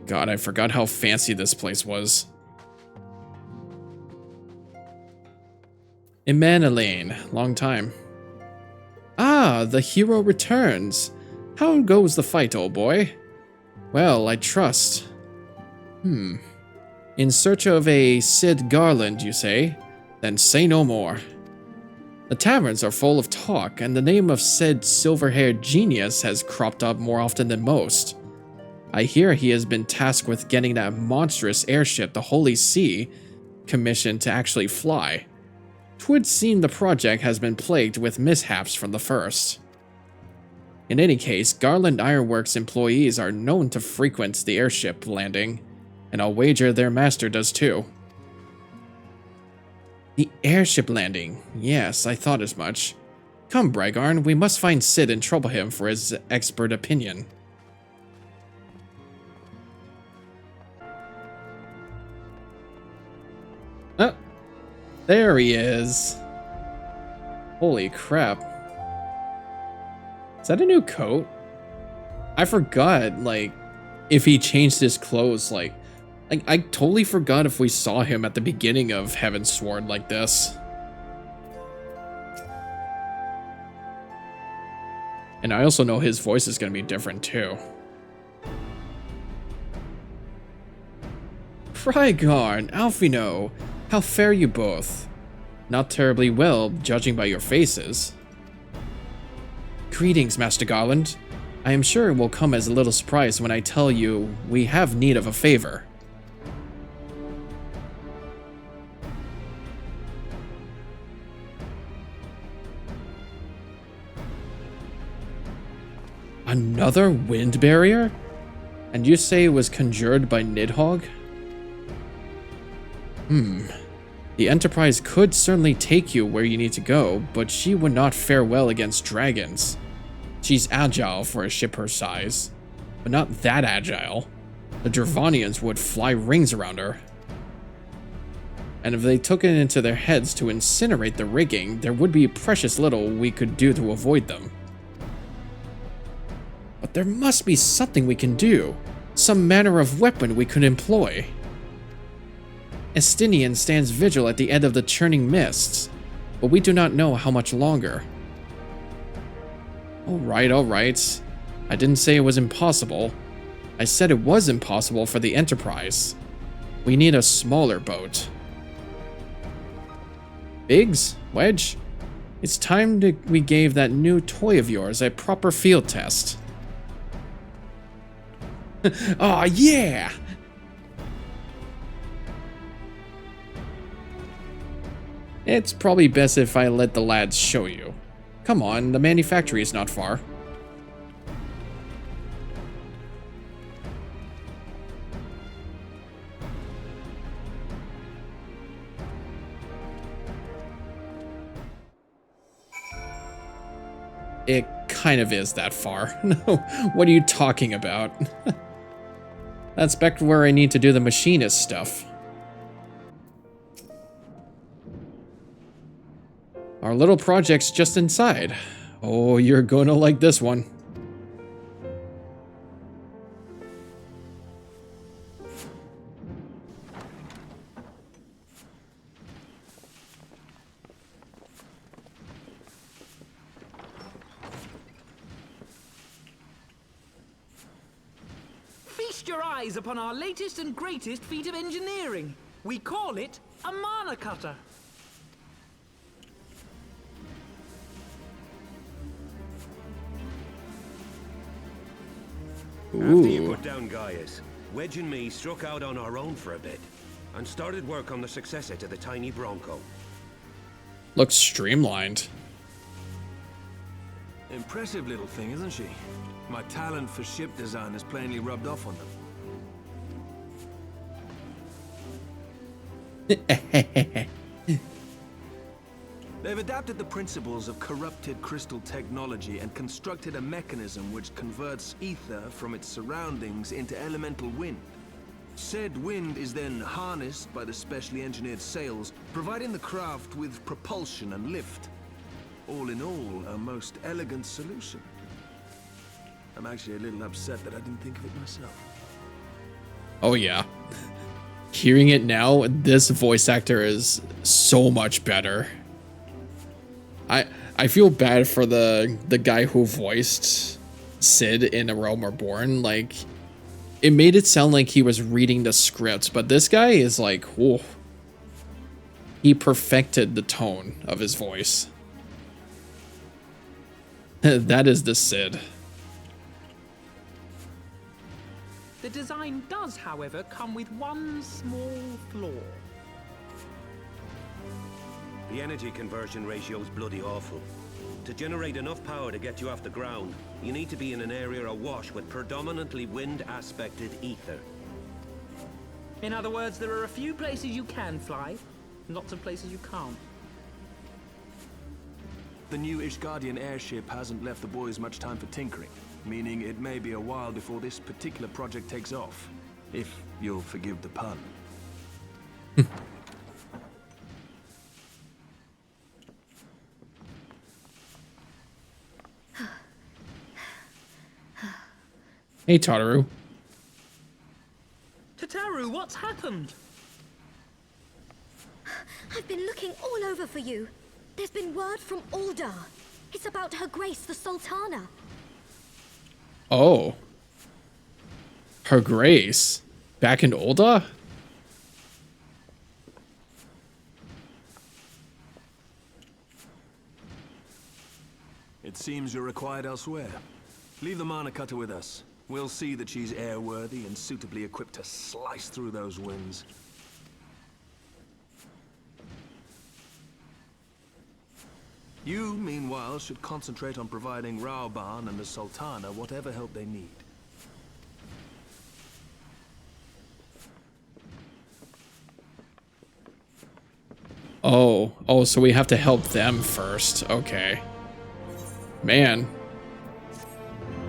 God, I forgot how fancy this place was. Emanuelane, long time. Ah, the hero returns. How goes the fight, old boy? Well, I trust. In search of a Sid Garland, you say? Then say no more. The taverns are full of talk, and the name of said silver-haired genius has cropped up more often than most. I hear he has been tasked with getting that monstrous airship, the Holy See, commissioned to actually fly. 'Twould seem the project has been plagued with mishaps from the first. In any case, Garland Ironworks employees are known to frequent the airship landing, and I'll wager their master does too. The airship landing. Yes, I thought as much. Come, Bragarn, we must find Sid and trouble him for his expert opinion. Oh, there he is. Holy crap. Is that a new coat? I forgot, like, if he changed his clothes, like I totally forgot if we saw him at the beginning of Heavensward like this. And I also know his voice is going to be different too. Frygarn, Alfino, how fare you both? Not terribly well, judging by your faces. Greetings, Master Garland. I am sure it will come as a little surprise when I tell you we have need of a favor. Another wind barrier? And you say it was conjured by Nidhogg? The Enterprise could certainly take you where you need to go, but she would not fare well against dragons. She's agile for a ship her size, but not that agile. The Dravanians would fly rings around her. And if they took it into their heads to incinerate the rigging, there would be precious little we could do to avoid them. But there must be something we can do, some manner of weapon we could employ. Estinian stands vigil at the end of the churning mists, but we do not know how much longer. Alright. I didn't say it was impossible. I said it was impossible for the Enterprise. We need a smaller boat. Biggs? Wedge? It's time we gave that new toy of yours a proper field test. Aw, yeah! It's probably best if I let the lads show you. Come on, the manufactory is not far. It kind of is that far. No, what are you talking about? That's back where I need to do the machinist stuff. Our little project's just inside. Oh, you're gonna like this one. Feast your eyes upon our latest and greatest feat of engineering. We call it a mana cutter. After you put down Gaius, Wedge and me struck out on our own for a bit, and started work on the successor to the tiny Bronco. Looks streamlined. Impressive little thing, isn't she? My talent for ship design has plainly rubbed off on them. They've adapted the principles of corrupted crystal technology and constructed a mechanism which converts ether from its surroundings into elemental wind. Said wind is then harnessed by the specially engineered sails, providing the craft with propulsion and lift. All in all, a most elegant solution. I'm actually a little upset that I didn't think of it myself. Oh yeah. Hearing it now, this voice actor is so much better. I feel bad for the guy who voiced Sid in A Realm Reborn. Like, it made it sound like he was reading the script, but this guy is like, whoa. He perfected the tone of his voice. That is the Sid. The design does, however, come with one small flaw. The energy conversion ratio is bloody awful. To generate enough power to get you off the ground, you need to be in an area awash with predominantly wind-aspected ether. In other words, there are a few places you can fly, lots of places you can't. The new Ishgardian airship hasn't left the boys much time for tinkering, meaning it may be a while before this particular project takes off. If you'll forgive the pun. Hey, Tataru. Tataru, what's happened? I've been looking all over for you. There's been word from Ulda. It's about Her Grace, the Sultana. Oh. Her Grace? Back in Ulda? It seems you're required elsewhere. Leave the Mana Cutter with us. We'll see that she's airworthy and suitably equipped to slice through those winds. You, meanwhile, should concentrate on providing Raoban and the Sultana whatever help they need. Oh, so we have to help them first. Okay. Man.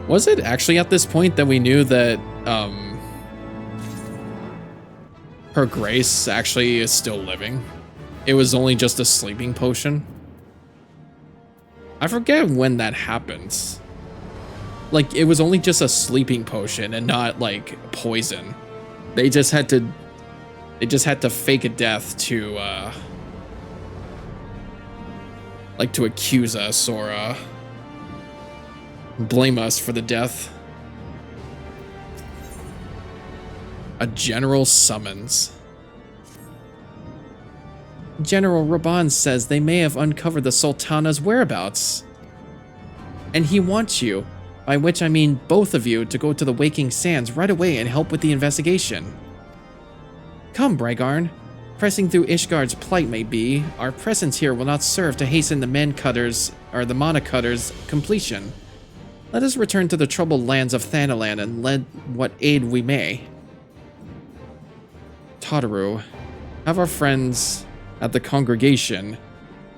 Was it actually at this point that we knew that, Her Grace actually is still living? It was only just a sleeping potion? I forget when that happens. Like, it was only just a sleeping potion and not, like, poison. They just had to fake a death to, like, to accuse us or, blame us for the death. A general summons. General Raban says they may have uncovered the Sultana's whereabouts. And he wants you, by which I mean both of you, to go to the Waking Sands right away and help with the investigation. Come, Brigarn. Pressing through Ishgard's plight may be, our presence here will not serve to hasten the Mana Cutter's completion. Let us return to the troubled lands of Thanalan and lend what aid we may. Tataru, have our friends at the congregation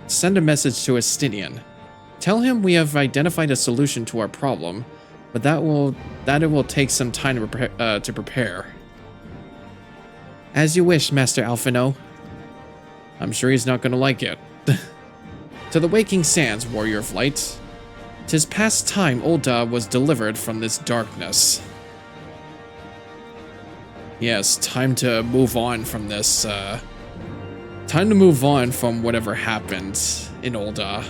send a message to Estinian. Tell him we have identified a solution to our problem, but that it will take some time to prepare. As you wish, Master Alphino. I'm sure he's not going to like it. To the Waking Sands, Warrior of Light. 'Tis past time Ulda was delivered from this darkness. Yes, time to move on from this, time to move on from whatever happened in Ulda.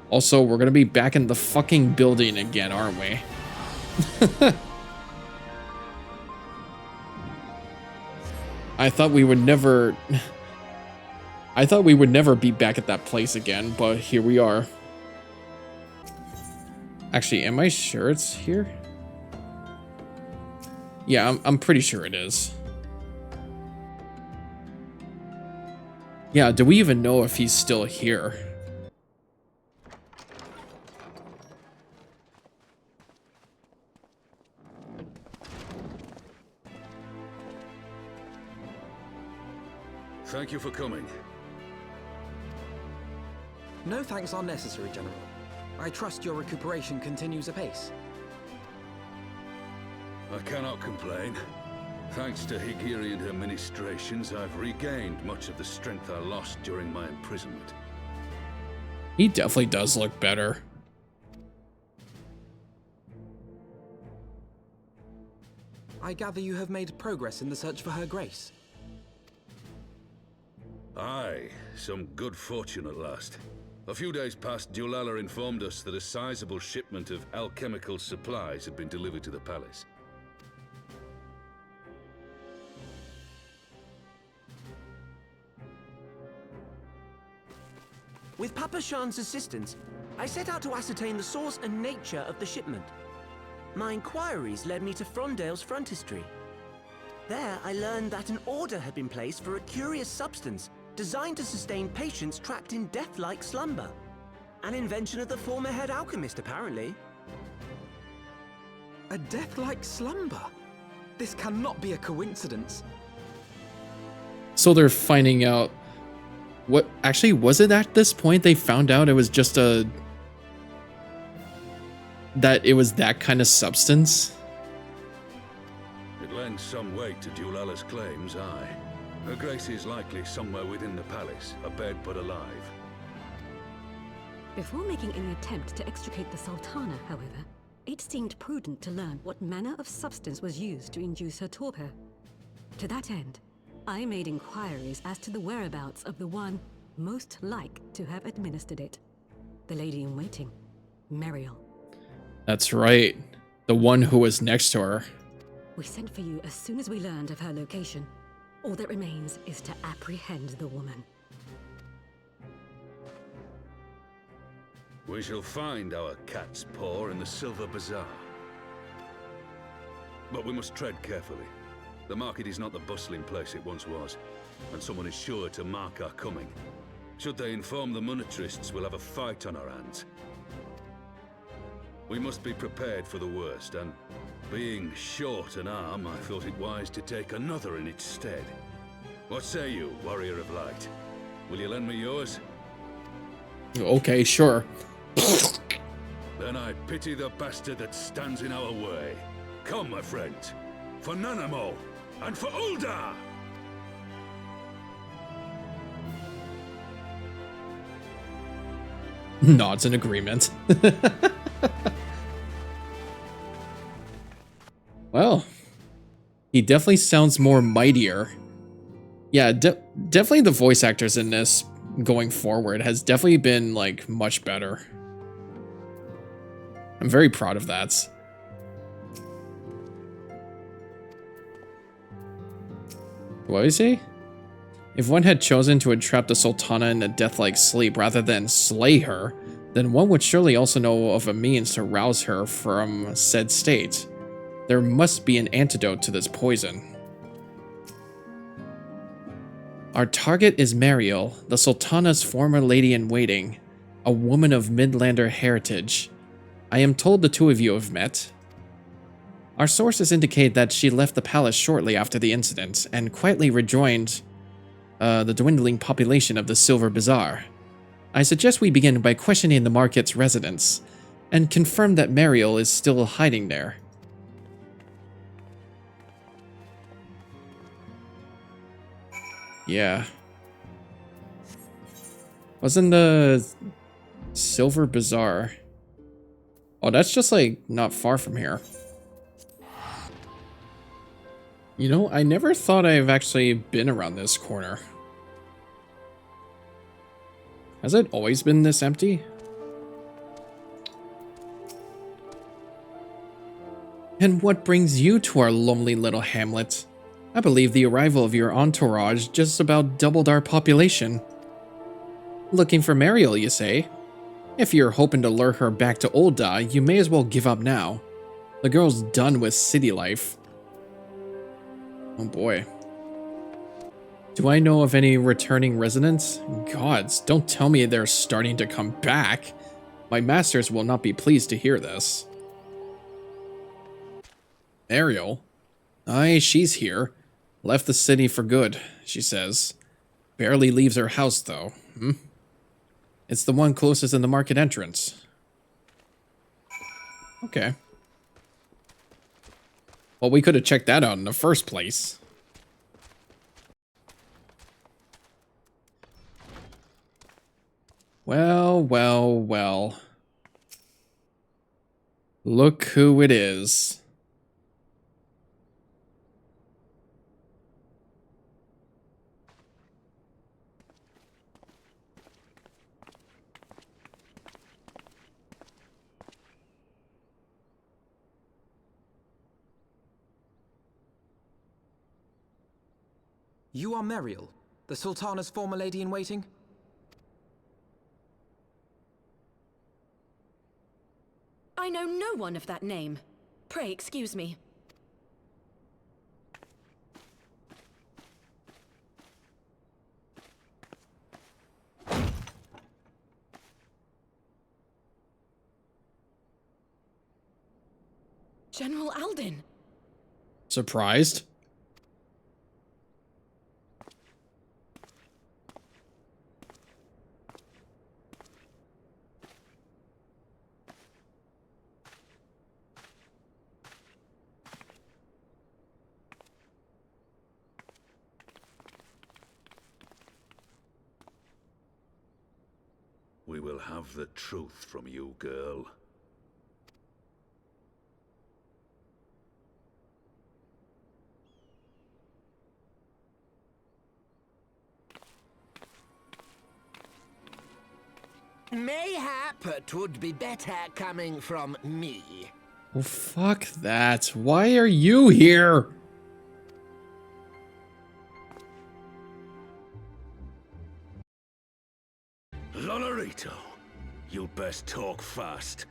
Also, we're gonna be back in the fucking building again, aren't we? I thought we would never be back at that place again, but here we are. Actually, am I sure it's here? Yeah, I'm pretty sure it is. Yeah, do we even know if he's still here? Thank you for coming. No thanks are necessary, General. I trust your recuperation continues apace. I cannot complain. Thanks to Higiri and her ministrations, I've regained much of the strength I lost during my imprisonment. He definitely does look better. I gather you have made progress in the search for Her Grace. Aye, some good fortune at last. A few days past, Dulala informed us that a sizable shipment of alchemical supplies had been delivered to the palace. With Papa Shan's assistance, I set out to ascertain the source and nature of the shipment. My inquiries led me to Frondale's frontistery. There, I learned that an order had been placed for a curious substance designed to sustain patients trapped in death-like slumber. An invention of the former head alchemist, apparently. A death-like slumber? This cannot be a coincidence. So they're finding out what actually was it at this point they found out it was just that it was that kind of substance? It lends some weight to Dulala's claims, aye. Her Grace is likely somewhere within the palace, abed but alive. Before making any attempt to extricate the Sultana, however, it seemed prudent to learn what manner of substance was used to induce her torpor. To that end, I made inquiries as to the whereabouts of the one most like to have administered it. The lady-in-waiting, Mariel. That's right. The one who was next to her. We sent for you as soon as we learned of her location. All that remains is to apprehend the woman. We shall find our cat's paw in the Silver Bazaar. But we must tread carefully. The market is not the bustling place it once was, and someone is sure to mark our coming. Should they inform the monetarists, we'll have a fight on our hands. We must be prepared for the worst, and being short an arm, I thought it wise to take another in its stead. What say you, Warrior of Light? Will you lend me yours? Okay, sure. Then I pity the bastard that stands in our way. Come, my friends, for Nanamo, and for Ul'dah! Nods in agreement. Well, he definitely sounds more mightier. Yeah, definitely the voice actors in this going forward has definitely been like much better. I'm very proud of that. What is he? If one had chosen to entrap the Sultana in a death-like sleep rather than slay her, then one would surely also know of a means to rouse her from said state. There must be an antidote to this poison. Our target is Mariel, the Sultana's former lady-in-waiting, a woman of Midlander heritage. I am told the two of you have met. Our sources indicate that she left the palace shortly after the incident and quietly rejoined the dwindling population of the Silver Bazaar. I suggest we begin by questioning the market's residents and confirm that Mariel is still hiding there. Yeah. Wasn't the Silver Bazaar? Oh, that's just like not far from here. You know, I never thought I've actually been around this corner. Has it always been this empty? And what brings you to our lonely little hamlet? I believe the arrival of your entourage just about doubled our population. Looking for Mariel, you say? If you're hoping to lure her back to Ul'dah, you may as well give up now. The girl's done with city life. Oh boy. Do I know of any returning residents? Gods, don't tell me they're starting to come back. My masters will not be pleased to hear this. Mariel? Aye, she's here. Left the city for good, she says. Barely leaves her house, though. It's the one closest in the market entrance. Okay. Well, we could have checked that out in the first place. Well, well, well. Look who it is. You are Meriel, the Sultana's former lady-in-waiting? I know no one of that name. Pray excuse me. General Alden. Surprised? We will have the truth from you, girl. Mayhap it would be better coming from me. Well, fuck that. Why are you here? Lonorito, you'd best talk fast.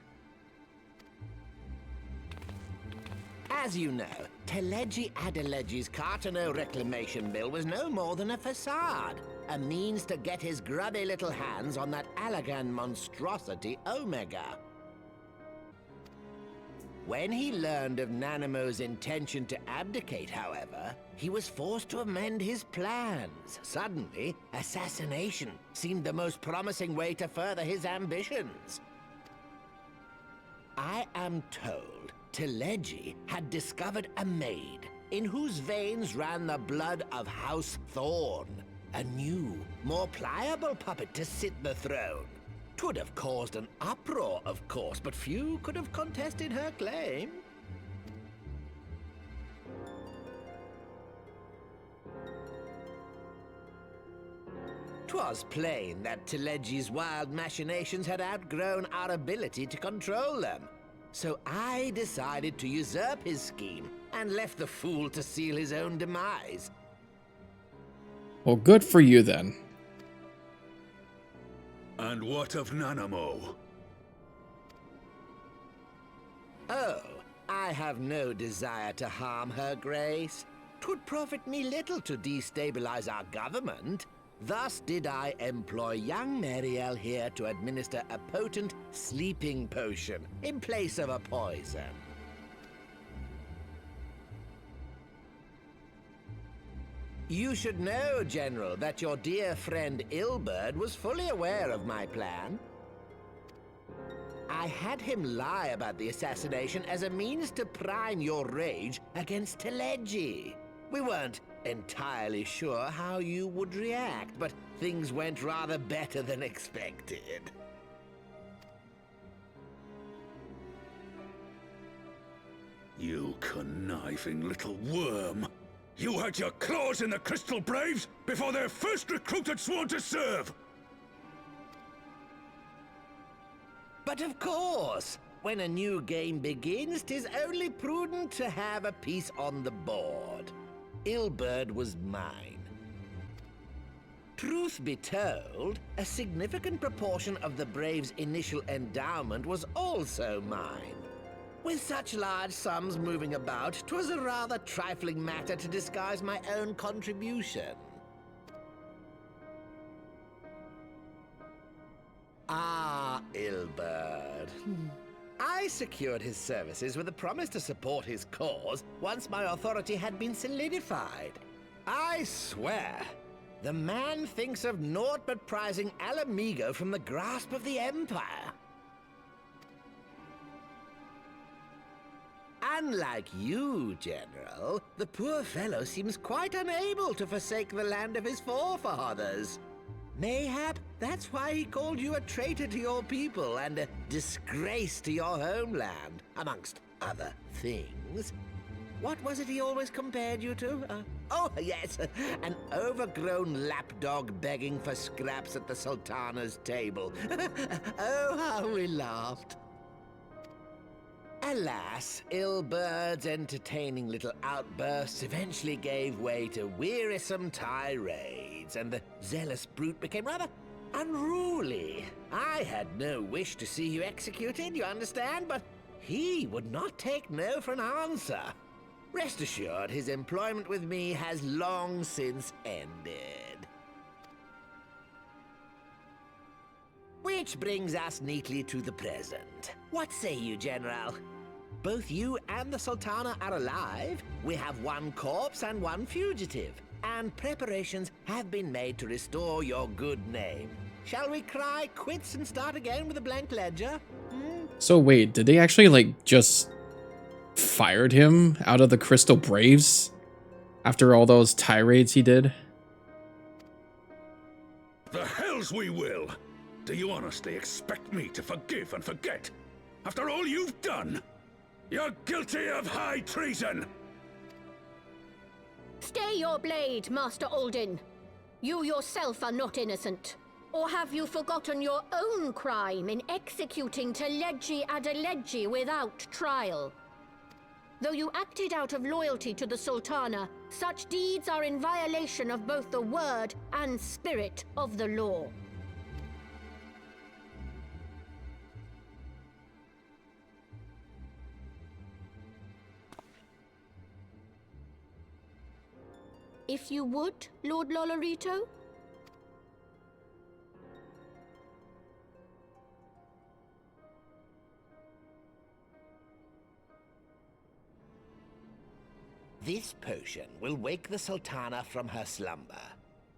As you know, Teleji Adeleji's Cartano reclamation mill was no more than a facade. A means to get his grubby little hands on that Allagan monstrosity Omega. When he learned of Nanamo's intention to abdicate, however, he was forced to amend his plans. Suddenly, assassination seemed the most promising way to further his ambitions. I am told Teleji had discovered a maid in whose veins ran the blood of House Thorn. A new, more pliable puppet to sit the throne. 'Twould have caused an uproar, of course, but few could have contested her claim. 'Twas plain that Teleji's wild machinations had outgrown our ability to control them. So I decided to usurp his scheme and left the fool to seal his own demise. Well, good for you then. And what of Nanamo? Oh, I have no desire to harm her grace. 'Twould profit me little to destabilize our government. Thus did I employ young Meriel here to administer a potent sleeping potion in place of a poison. You should know, General, that your dear friend Ilberd was fully aware of my plan. I had him lie about the assassination as a means to prime your rage against Teleji. We weren't entirely sure how you would react, but things went rather better than expected. You conniving little worm! You had your claws in the Crystal Braves before their first recruit had sworn to serve! But of course, when a new game begins, 'tis only prudent to have a piece on the board. Ilberd was mine. Truth be told, a significant proportion of the Braves' initial endowment was also mine. With such large sums moving about, 'twas a rather trifling matter to disguise my own contribution. Ah, Ilberd. I secured his services with a promise to support his cause once my authority had been solidified. I swear, the man thinks of naught but prizing Alamigo from the grasp of the Empire. Unlike you, General, the poor fellow seems quite unable to forsake the land of his forefathers. Mayhap that's why he called you a traitor to your people and a disgrace to your homeland, amongst other things. What was it he always compared you to? Oh, yes, an overgrown lapdog begging for scraps at the Sultana's table. Oh, how we laughed. Alas, Ilbert's entertaining little outbursts eventually gave way to wearisome tirades, and the zealous brute became rather unruly. I had no wish to see you executed, you understand, but he would not take no for an answer. Rest assured, his employment with me has long since ended. Which brings us neatly to the present. What say you, General? Both you and the Sultana are alive. We have one corpse and one fugitive. And preparations have been made to restore your good name. Shall we cry quits and start again with a blank ledger? So wait, did they actually, like, just fired him out of the Crystal Braves after all those tirades he did? The hells we will! Do you honestly expect me to forgive and forget? After all you've done? You're guilty of high treason! Stay your blade, Master Alden. You yourself are not innocent. Or have you forgotten your own crime in executing Teledji Adeledji without trial? Though you acted out of loyalty to the Sultana, such deeds are in violation of both the word and spirit of the law. If you would, Lord Lolorito? This potion will wake the Sultana from her slumber.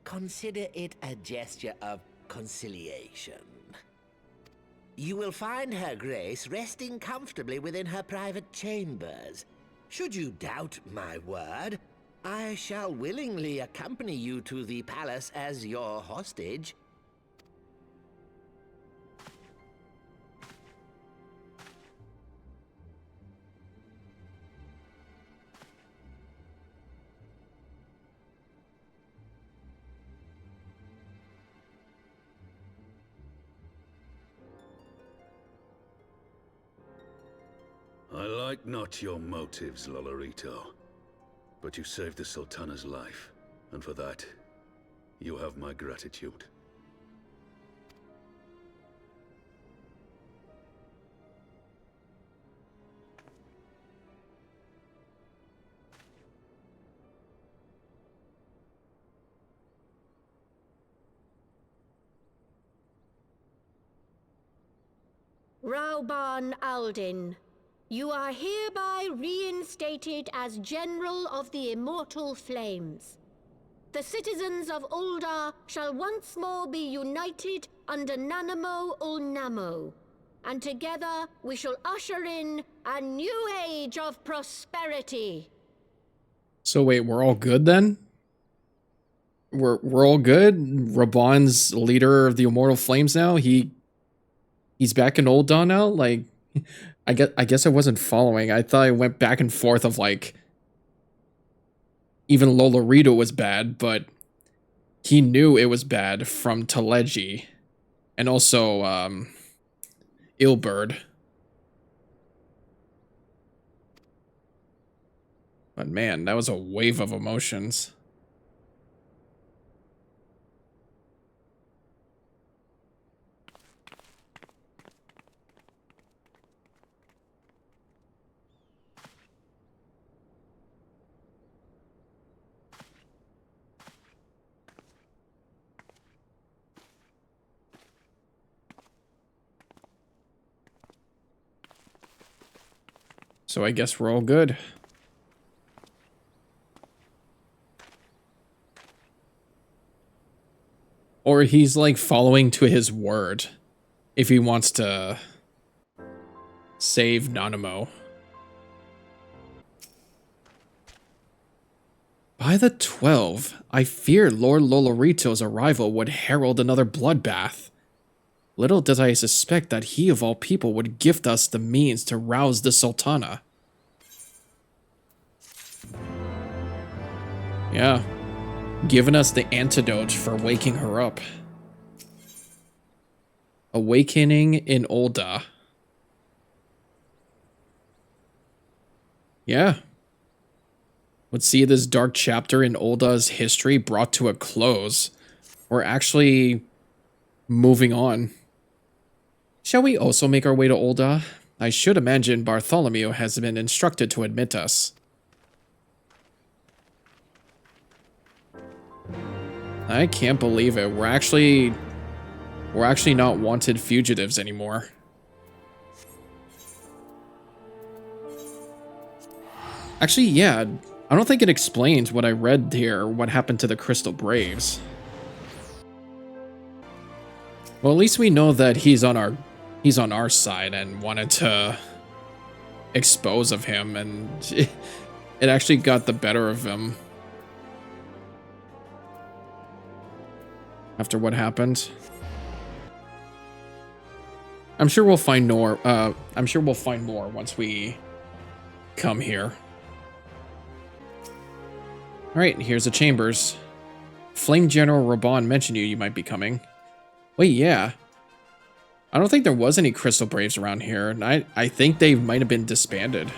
Consider it a gesture of conciliation. You will find her grace resting comfortably within her private chambers. Should you doubt my word, I shall willingly accompany you to the palace as your hostage. I like not your motives, Lolorito. But you saved the Sultana's life, and for that, you have my gratitude. Rauban Aldin, you are hereby reinstated as General of the Immortal Flames. The citizens of Ul'dah shall once more be united under Nanamo Ul'Namo, and together we shall usher in a new age of prosperity. So wait, we're all good then? We're all good? Raban's leader of the Immortal Flames now? He's back in Ul'dah now? Like, I guess I wasn't following. I thought I went back and forth of, like, even Lolorito was bad, but he knew it was bad from Teledji. And also, Ilberd. But man, that was a wave of emotions. So I guess we're all good. Or he's like following to his word if he wants to save Nanamo. By the 12, I fear Lord Lolorito's arrival would herald another bloodbath. Little did I suspect that he of all people would gift us the means to rouse the Sultana. Yeah, giving us the antidote for waking her up. Awakening in Ul'dah. Yeah. Let's see this dark chapter in Ulda's history brought to a close. We're actually moving on. Shall we also make our way to Ulda? I should imagine Bartholomew has been instructed to admit us. I can't believe it. We're actually not wanted fugitives anymore. Actually, yeah, I don't think it explains what I read here, what happened to the Crystal Braves. Well, at least we know that he's on our side and wanted to expose of him, and it actually got the better of him after what happened. I'm sure we'll find more. I'm sure we'll find more once we come here. All right, here's the chambers. Flame General Raban mentioned you might be coming. Wait, yeah. I don't think there was any Crystal Braves around here, and I think they might have been disbanded.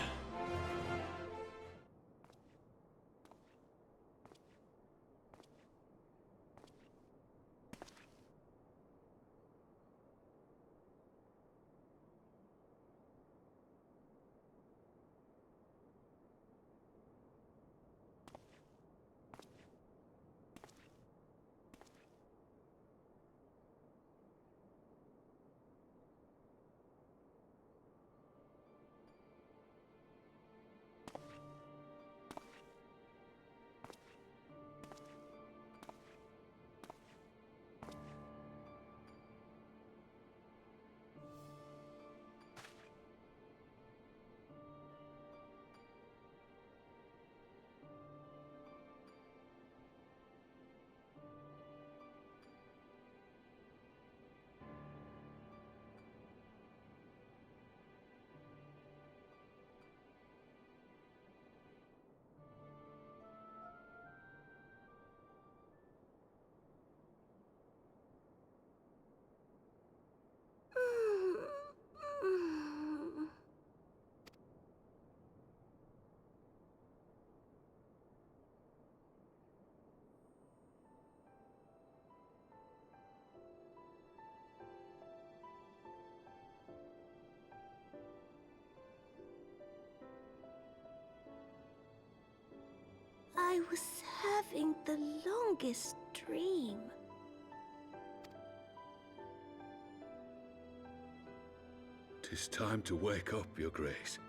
I was having the longest dream. "'Tis time to wake up, Your Grace.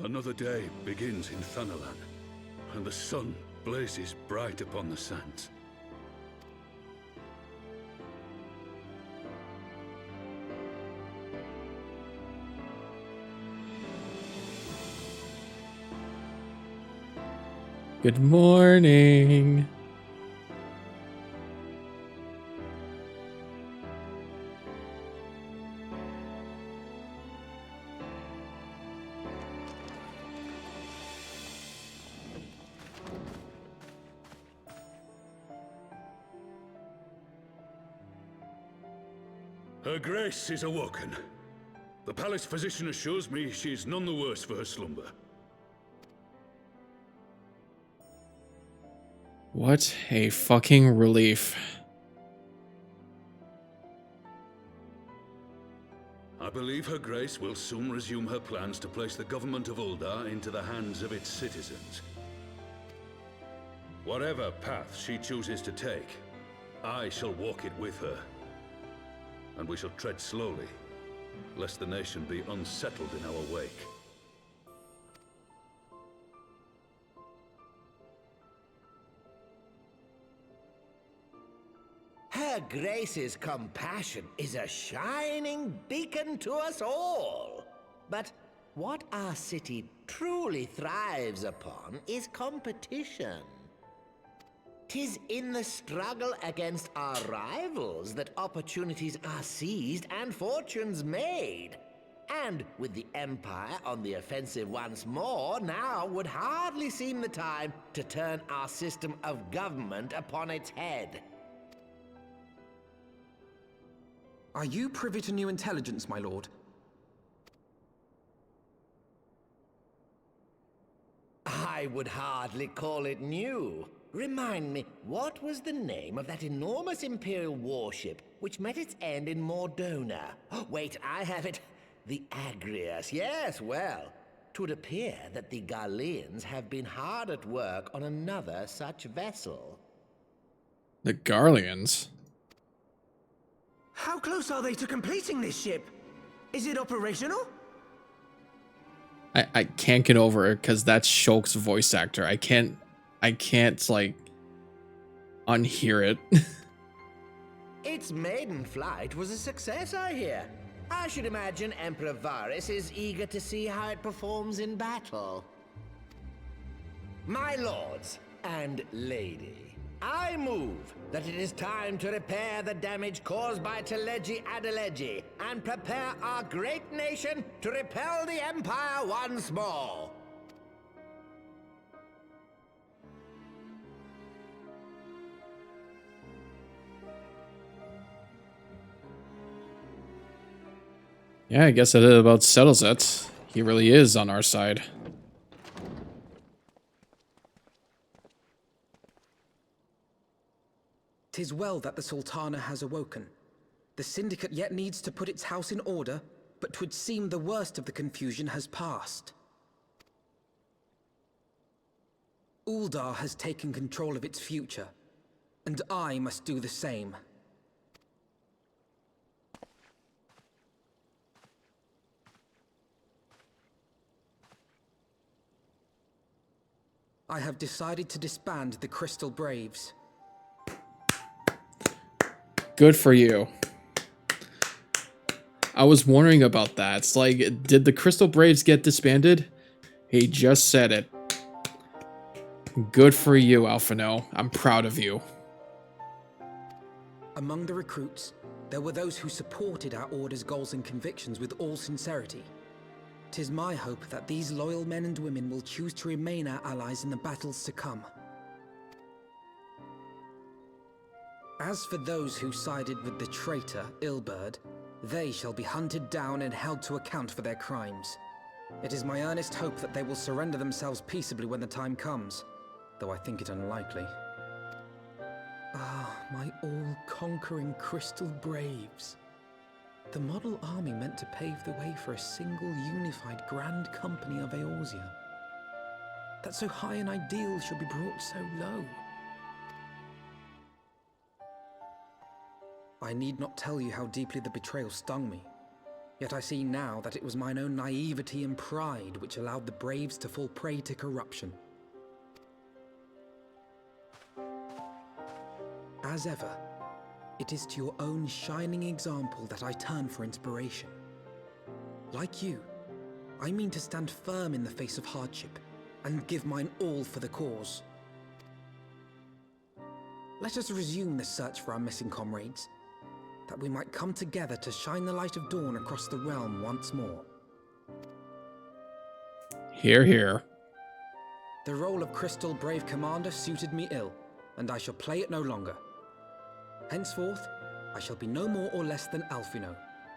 Another day begins in Thanalan, and the sun blazes bright upon the sands. Good morning. Her Grace is awoken. The palace physician assures me she's none the worse for her slumber. What a fucking relief. I believe Her Grace will soon resume her plans to place the government of Ulda into the hands of its citizens. Whatever path she chooses to take, I shall walk it with her. And we shall tread slowly, lest the nation be unsettled in our wake. Her Grace's compassion is a shining beacon to us all. But what our city truly thrives upon is competition. 'Tis in the struggle against our rivals that opportunities are seized and fortunes made. And with the Empire on the offensive once more, now would hardly seem the time to turn our system of government upon its head. Are you privy to new intelligence, my lord? I would hardly call it new. Remind me, what was the name of that enormous Imperial warship which met its end in Mordona? Oh, wait, I have it. The Agrias. Yes, well, 'twould appear that the Garleans have been hard at work on another such vessel. The Garleans? How close are they to completing this ship? Is it operational? I can't get over it because that's Shulk's voice actor. I can't like unhear it. Its maiden flight was a success, I hear. I should imagine Emperor Varys is eager to see how it performs in battle. My lords and lady, I move that it is time to repair the damage caused by Teleji Adeleji and prepare our great nation to repel the Empire once more. Yeah, I guess that about settles it. He really is on our side. "'Tis well that the Sultana has awoken. The Syndicate yet needs to put its house in order, but 'twould seem the worst of the confusion has passed. Uldar has taken control of its future, and I must do the same. I have decided to disband the Crystal Braves. Good for you. I was wondering about that. It's like, did the Crystal Braves get disbanded? He just said it. Good for you, Alphino. I'm proud of you. Among the recruits, there were those who supported our Order's goals and convictions with all sincerity. 'Tis my hope that these loyal men and women will choose to remain our allies in the battles to come. As for those who sided with the traitor, Ilberd, they shall be hunted down and held to account for their crimes. It is my earnest hope that they will surrender themselves peaceably when the time comes, though I think it unlikely. Ah, my all-conquering Crystal Braves. The model army meant to pave the way for a single unified grand company of Eorzea. That so high an ideal should be brought so low. I need not tell you how deeply the betrayal stung me. Yet I see now that it was mine own naivety and pride which allowed the Braves to fall prey to corruption. As ever, it is to your own shining example that I turn for inspiration. Like you, I mean to stand firm in the face of hardship and give mine all for the cause. Let us resume the search for our missing comrades, that we might come together to shine the light of dawn across the realm once more. Hear, hear. The role of Crystal Brave Commander suited me ill, and I shall play it no longer. Henceforth, I shall be no more or less than Alphino,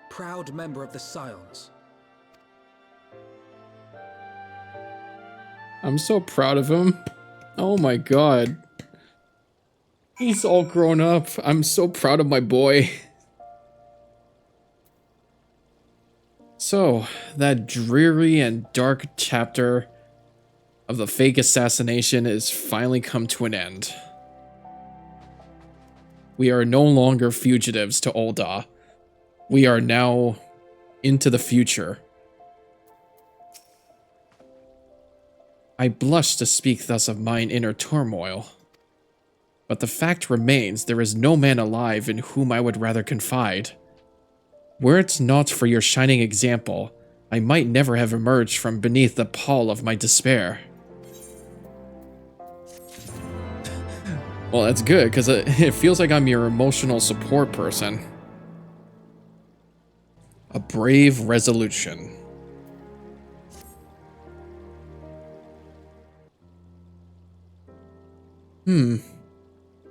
proud member of the Scions. I'm so proud of him. Oh my god. He's all grown up. I'm so proud of my boy. So, that dreary and dark chapter of the fake assassination has finally come to an end. We are no longer fugitives to Ul'dah. We are now into the future. I blush to speak thus of mine inner turmoil. But the fact remains there is no man alive in whom I would rather confide. Were it not for your shining example, I might never have emerged from beneath the pall of my despair. Well, that's good, because it feels like I'm your emotional support person. A brave resolution.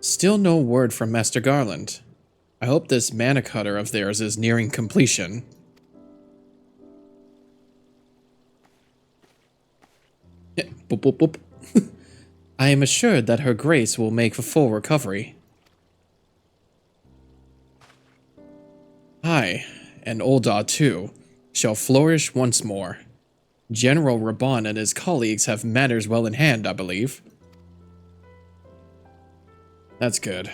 Still no word from Master Garland. I hope this mana cutter of theirs is nearing completion. Yeah, boop, boop, boop. I am assured that her grace will make a full recovery. I, and Ulda too, shall flourish once more. General Raban and his colleagues have matters well in hand, I believe. That's good.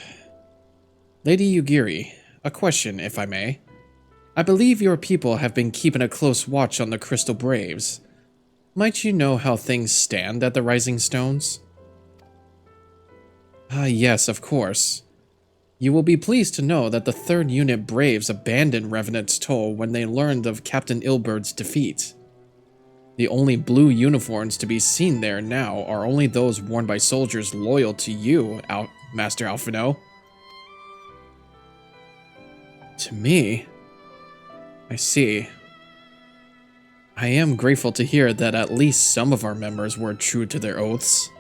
Lady Yugiri, a question, if I may. I believe your people have been keeping a close watch on the Crystal Braves. Might you know how things stand at the Rising Stones? Ah, yes, of course. You will be pleased to know that the 3rd Unit Braves abandoned Revenant's Toll when they learned of Captain Ilbert's defeat. The only blue uniforms to be seen there now are only those worn by soldiers loyal to you, Master Alphino. To me? I see. I am grateful to hear that at least some of our members were true to their oaths.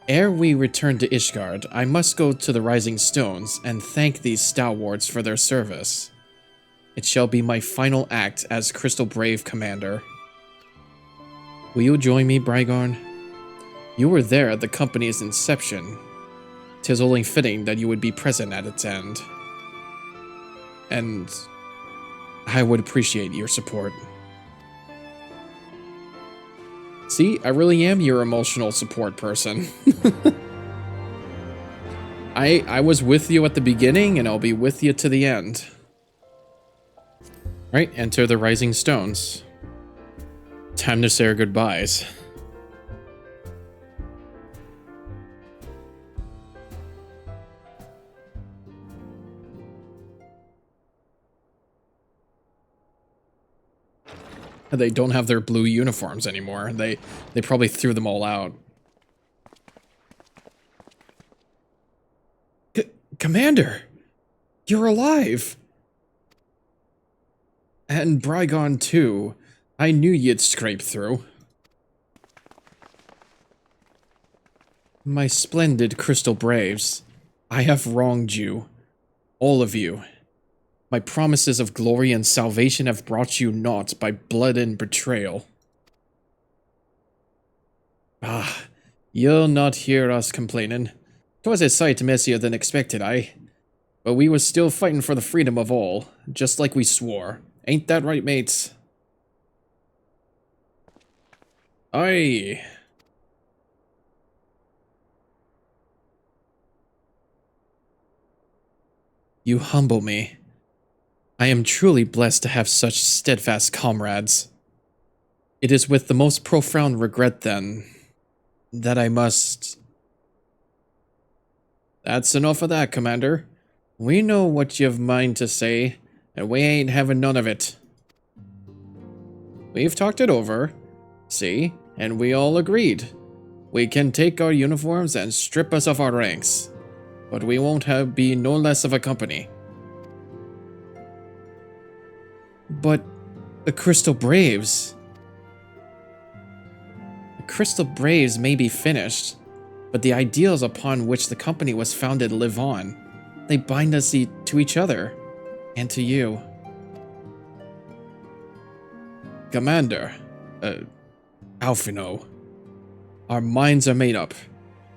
Ere we return to Ishgard, I must go to the Rising Stones and thank these stalwarts for their service. It shall be my final act as Crystal Brave Commander. Will you join me, Brygarn? You were there at the company's inception. 'Tis only fitting that you would be present at its end. And I would appreciate your support. See, I really am your emotional support person. I was with you at the beginning, and I'll be with you to the end. Right, enter the Rising Stones. Time to say our goodbyes. They don't have their blue uniforms anymore. They probably threw them all out. Commander! You're alive! And Brygon too. I knew you'd scrape through. My splendid Crystal Braves, I have wronged you. All of you. My promises of glory and salvation have brought you naught by blood and betrayal. Ah, you'll not hear us complaining. 'Twas a sight messier than expected, aye. But we was still fighting for the freedom of all, just like we swore. Ain't that right, mates? Aye. You humble me. I am truly blessed to have such steadfast comrades. It is with the most profound regret, then, that I must... That's enough of that, Commander. We know what you've mind to say, and we ain't having none of it. We've talked it over, see, and we all agreed. We can take our uniforms and strip us of our ranks, but we won't be no less of a company. But the Crystal Braves... The Crystal Braves may be finished, but the ideals upon which the company was founded live on. They bind us to each other, and to you. Commander, Alphino, our minds are made up,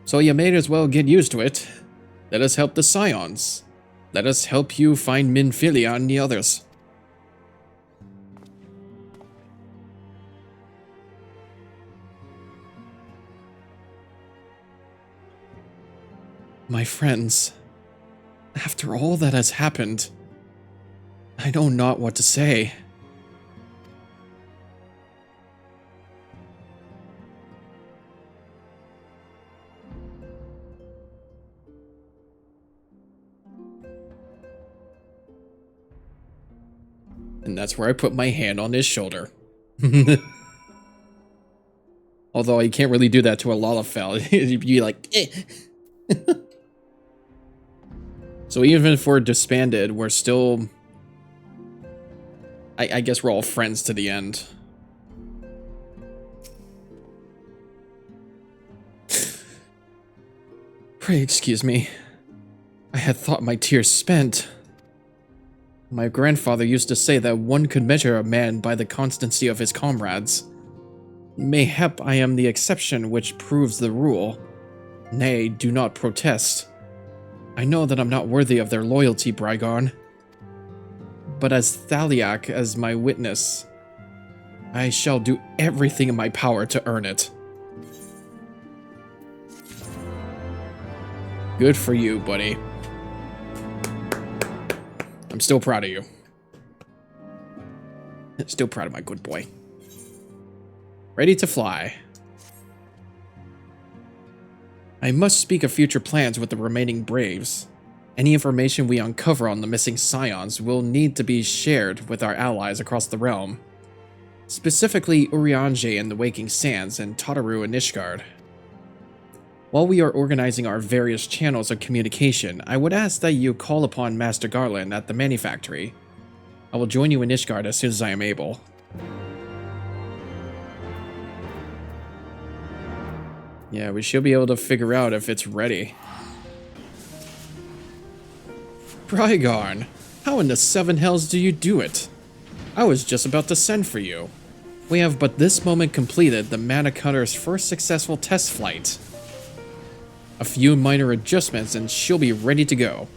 so you may as well get used to it. Let us help the Scions. Let us help you find Minfilia and the others. My friends, after all that has happened, I know not what to say. And that's where I put my hand on his shoulder. Although you can't really do that to a Lalafell. You'd be like, eh. So even if we're disbanded, we're still... I guess we're all friends to the end. Pray excuse me. I had thought my tears spent. My grandfather used to say that one could measure a man by the constancy of his comrades. Mayhap I am the exception which proves the rule. Nay, do not protest. I know that I'm not worthy of their loyalty, Brygarn. But as Thaliak as my witness, I shall do everything in my power to earn it. Good for you, buddy. I'm still proud of you. Still proud of my good boy. Ready to fly. I must speak of future plans with the remaining Braves. Any information we uncover on the missing Scions will need to be shared with our allies across the realm. Specifically Urianger and the Waking Sands and Tataru and Nishgard. While we are organizing our various channels of communication, I would ask that you call upon Master Garland at the manufactory. I will join you in Nishgard as soon as I am able. Yeah, we should be able to figure out if it's ready. Brygarn, how in the seven hells do you do it? I was just about to send for you. We have but this moment completed the Mana Cutter's first successful test flight. A few minor adjustments and she'll be ready to go.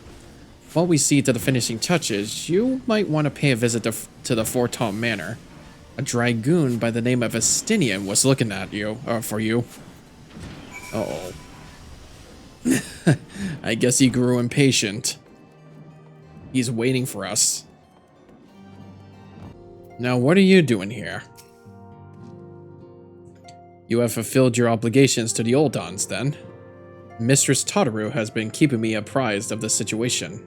While we see to the finishing touches, you might want to pay a visit to the Fortom Manor. A dragoon by the name of Estinian was looking at you, for you. Uh-oh. I guess he grew impatient. He's waiting for us. Now, what are you doing here? You have fulfilled your obligations to the Oldons, then. Mistress Tataru has been keeping me apprised of the situation.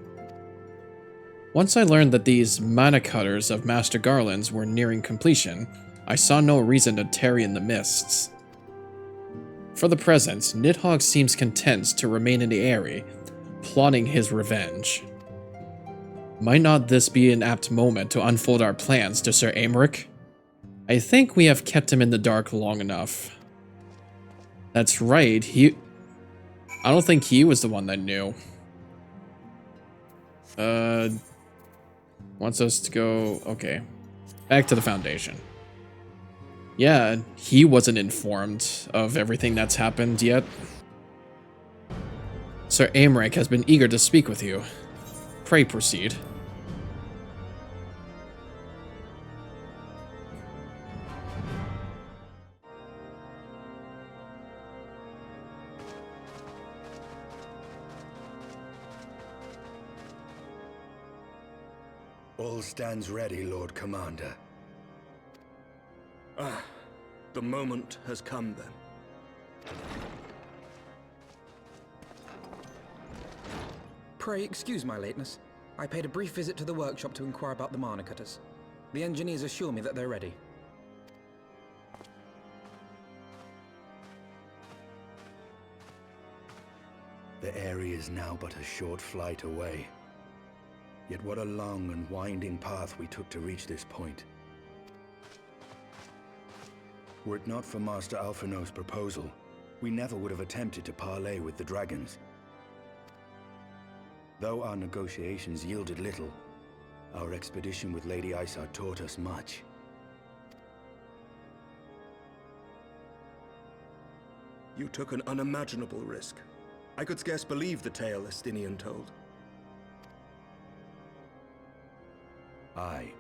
Once I learned that these mana cutters of Master Garland's were nearing completion, I saw no reason to tarry in the mists. For the present, Nidhogg seems content to remain in the area, plotting his revenge. Might not this be an apt moment to unfold our plans to Sir Aymeric? I think we have kept him in the dark long enough. That's right, I don't think he was the one that knew. Wants us to go... Okay. Back to the Foundation. Yeah, he wasn't informed of everything that's happened yet. Sir Aymeric has been eager to speak with you. Pray proceed. All stands ready, Lord Commander. Ah, the moment has come then. Pray excuse my lateness. I paid a brief visit to the workshop to inquire about the mana cutters. The engineers assure me that they're ready. The area is now but a short flight away. Yet what a long and winding path we took to reach this point. Were it not for Master Alphino's proposal, we never would have attempted to parley with the dragons. Though our negotiations yielded little, our expedition with Lady Isar taught us much. You took an unimaginable risk. I could scarce believe the tale Estinian told. Aye.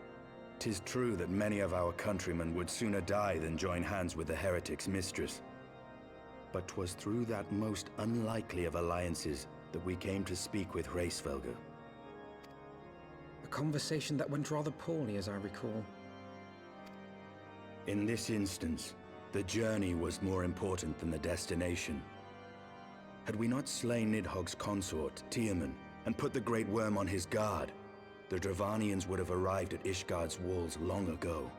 'Tis true that many of our countrymen would sooner die than join hands with the heretic's mistress. But 'twas through that most unlikely of alliances that we came to speak with Hraesvelgr. A conversation that went rather poorly, as I recall. In this instance, the journey was more important than the destination. Had we not slain Nidhogg's consort, Tiaman, and put the Great Worm on his guard, the Dravanians would have arrived at Ishgard's walls long ago.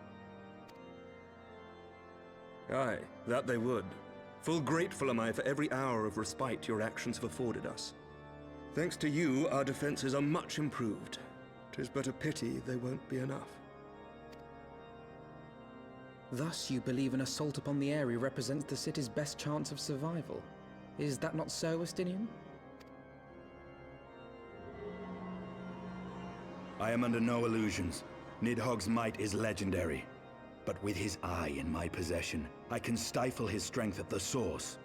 Aye, that they would. Full grateful am I for every hour of respite your actions have afforded us. Thanks to you, our defenses are much improved. 'Tis but a pity they won't be enough. Thus you believe an assault upon the area represents the city's best chance of survival. Is that not so, Estinian? I am under no illusions. Nidhogg's might is legendary. But with his eye in my possession, I can stifle his strength at the source.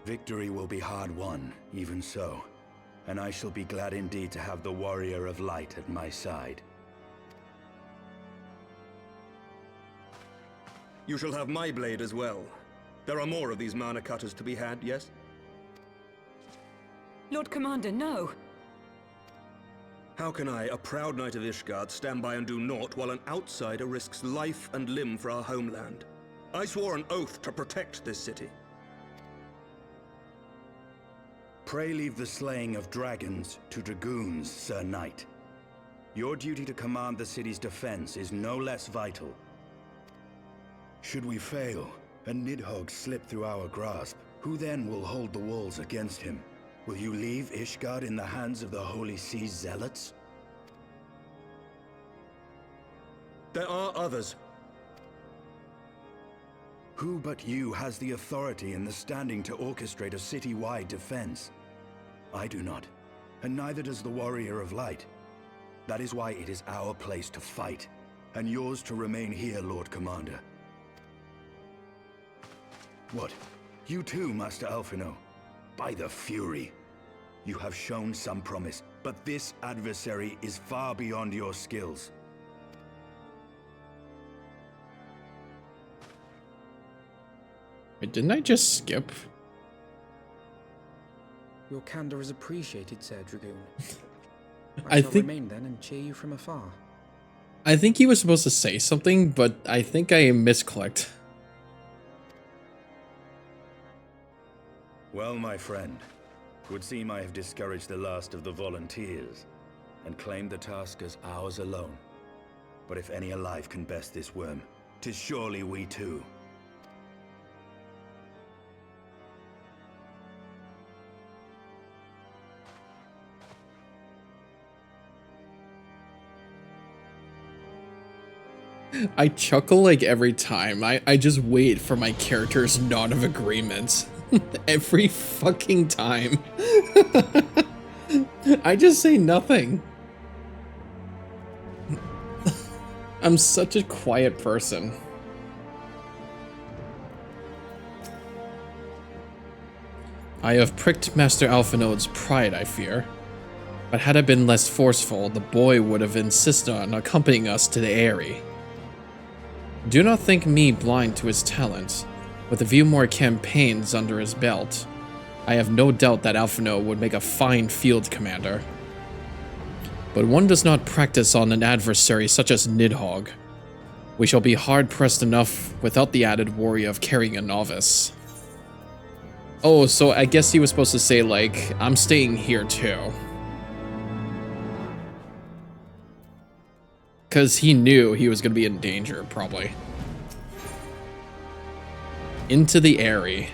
Victory will be hard won, even so. And I shall be glad indeed to have the Warrior of Light at my side. You shall have my blade as well. There are more of these mana cutters to be had, yes? Lord Commander, no! How can I, a proud knight of Ishgard, stand by and do naught while an outsider risks life and limb for our homeland? I swore an oath to protect this city. Pray leave the slaying of dragons to dragoons, Sir Knight. Your duty to command the city's defense is no less vital. Should we fail, and Nidhogg slip through our grasp, who then will hold the walls against him? Will you leave Ishgard in the hands of the Holy Sea's zealots? There are others. Who but you has the authority and the standing to orchestrate a city-wide defense? I do not, and neither does the Warrior of Light. That is why it is our place to fight, and yours to remain here, Lord Commander. What? You too, Master Alphinaud? By the Fury! You have shown some promise, but this adversary is far beyond your skills. Wait, didn't I just skip? Your candor is appreciated, Sir Dragoon. I I shall think remain then and cheer you from afar. I think he was supposed to say something, but I think I misclicked. Well, my friend, it would seem I have discouraged the last of the volunteers, and claimed the task as ours alone. But if any alive can best this worm, 'tis surely we too. I chuckle like every time. I just wait for my character's nod of agreement. Every fucking time. I just say nothing. I'm such a quiet person. I have pricked Master Alphinaud's pride, I fear. But had I been less forceful, the boy would have insisted on accompanying us to the Eyrie. Do not think me blind to his talent. With a few more campaigns under his belt, I have no doubt that Alphinaud would make a fine field commander. But one does not practice on an adversary such as Nidhogg. We shall be hard-pressed enough without the added worry of carrying a novice. Oh, so I guess he was supposed to say, like, I'm staying here too. Because he knew he was going to be in danger, probably. Into the Eyrie.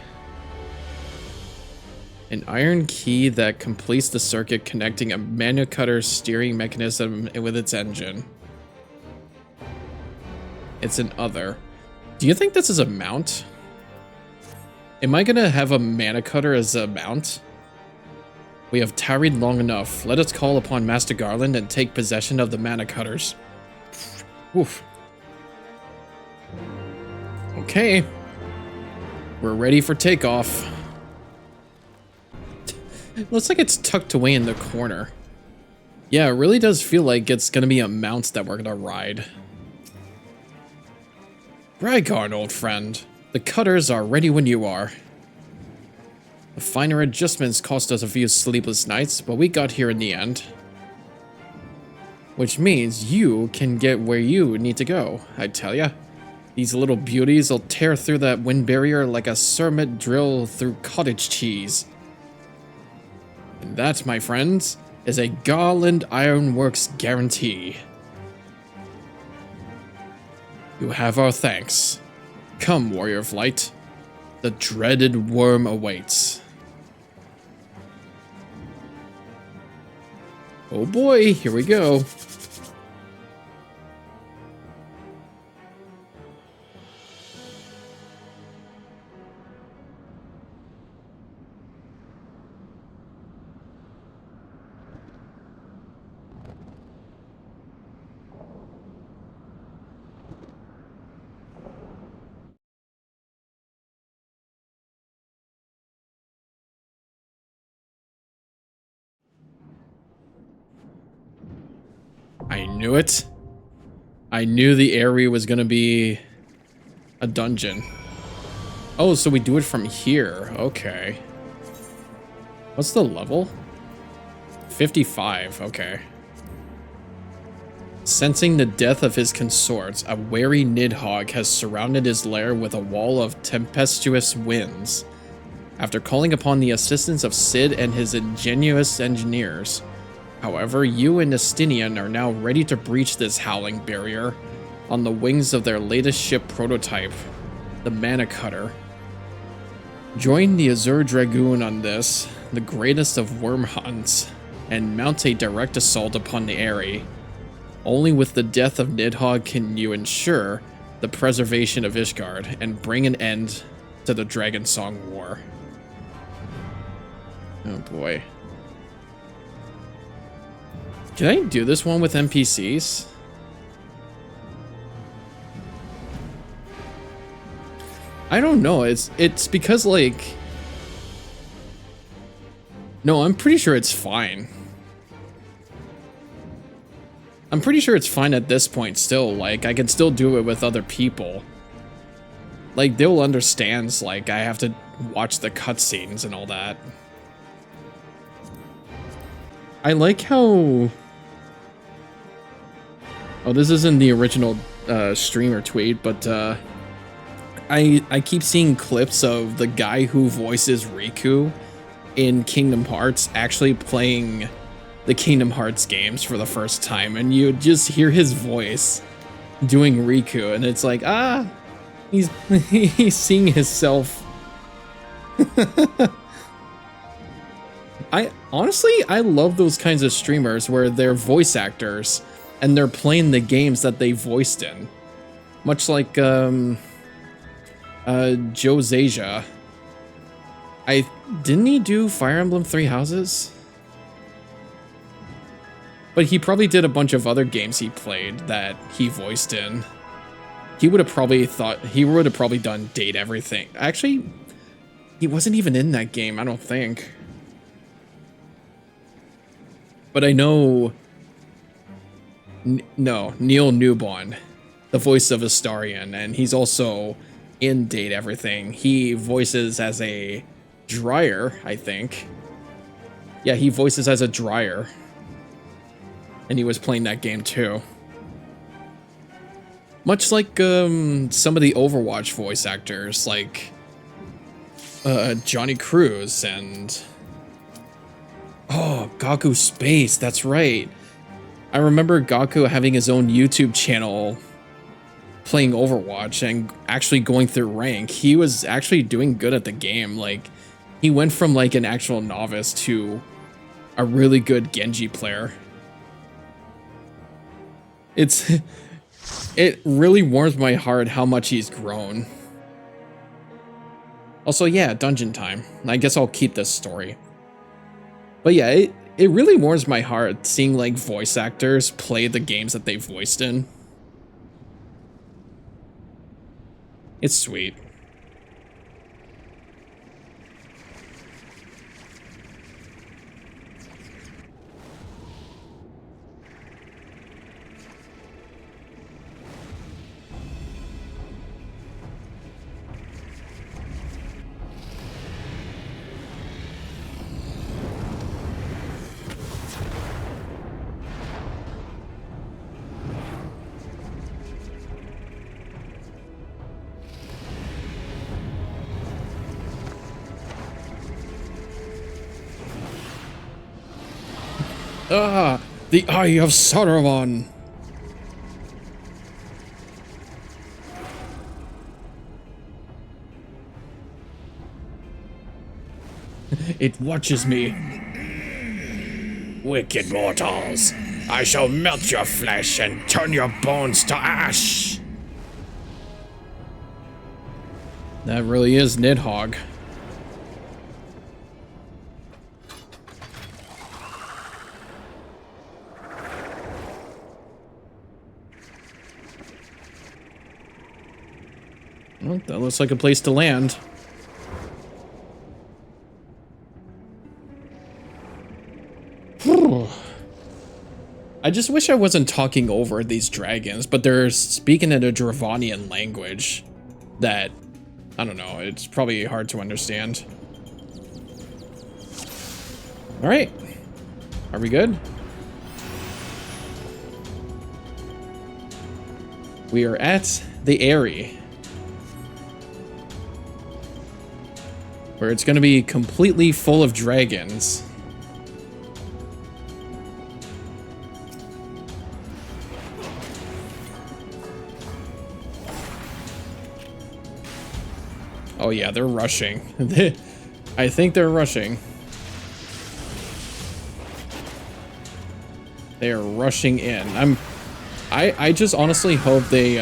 An iron key that completes the circuit connecting a mana cutter steering mechanism with its engine. It's an other. Do you think this is a mount? Am I gonna have a mana cutter as a mount? We have tarried long enough. Let us call upon Master Garland and take possession of the mana cutters. Oof. Okay. We're ready for takeoff. Looks like it's tucked away in the corner. Yeah, it really does feel like it's gonna be a mount that we're gonna ride. Brygarn, old friend. The cutters are ready when you are. The finer adjustments cost us a few sleepless nights, but we got here in the end. Which means you can get where you need to go, I tell ya. These little beauties will tear through that wind barrier like a cermet drill through cottage cheese. And that, my friends, is a Garland Ironworks guarantee. You have our thanks. Come, Warrior of Light. The dreaded worm awaits. Oh boy, here we go. I knew it. I knew the area was gonna be a dungeon. Oh, so we do it from here. Okay. What's the level? 55. Okay. Sensing the death of his consorts, a wary Nidhogg has surrounded his lair with a wall of tempestuous winds. After calling upon the assistance of Cid and his ingenious engineers, however, you and Nestinian are now ready to breach this howling barrier on the wings of their latest ship prototype, the Mana Cutter. Join the Azure Dragoon on this, the greatest of worm hunts, and mount a direct assault upon the area. Only with the death of Nidhogg can you ensure the preservation of Ishgard and bring an end to the Dragon Song War. Oh boy. Can I do this one with NPCs? I don't know. It's because like... No, I'm pretty sure it's fine. I'm pretty sure it's fine at this point still. Like, I can still do it with other people. Like, they'll understand, like, I have to watch the cutscenes and all that. I like how... Oh, this isn't the original stream or tweet, but I keep seeing clips of the guy who voices Riku in Kingdom Hearts actually playing the Kingdom Hearts games for the first time, and you just hear his voice doing Riku, and it's like, he's seeing himself. I love those kinds of streamers where they're voice actors and they're playing the games that they voiced in, much like Joe Zasia. Didn't he do Fire Emblem Three Houses? But he probably did a bunch of other games he played that he voiced in. He would have probably done Date Everything. Actually, he wasn't even in that game, I don't think. But I know... No, Neil Newbon, the voice of Astarion, and he's also in Date Everything. He voices as a dryer, I think. Yeah, he voices as a dryer. And he was playing that game too. Much like some of the Overwatch voice actors, like Johnny Cruz and... Oh, Gaku Space, that's right. I remember Gaku having his own YouTube channel playing Overwatch and actually going through rank. He was actually doing good at the game. Like, he went from like an actual novice to a really good Genji player. It really warms my heart how much he's grown. Also, yeah, dungeon time. I guess I'll keep this story. But yeah, it really warms my heart seeing like voice actors play the games that they voiced in. It's sweet. Ah, the Eye of Saruman. It watches me. Wicked mortals, I shall melt your flesh and turn your bones to ash. That really is Nidhogg. Well, that looks like a place to land. I just wish I wasn't talking over these dragons, but they're speaking in a Dravanian language that, I don't know, it's probably hard to understand. All right, are we good? We are at the Eyrie, where it's going to be completely full of dragons. Oh yeah, they're rushing. I think they're rushing. They are rushing in. I just honestly hope they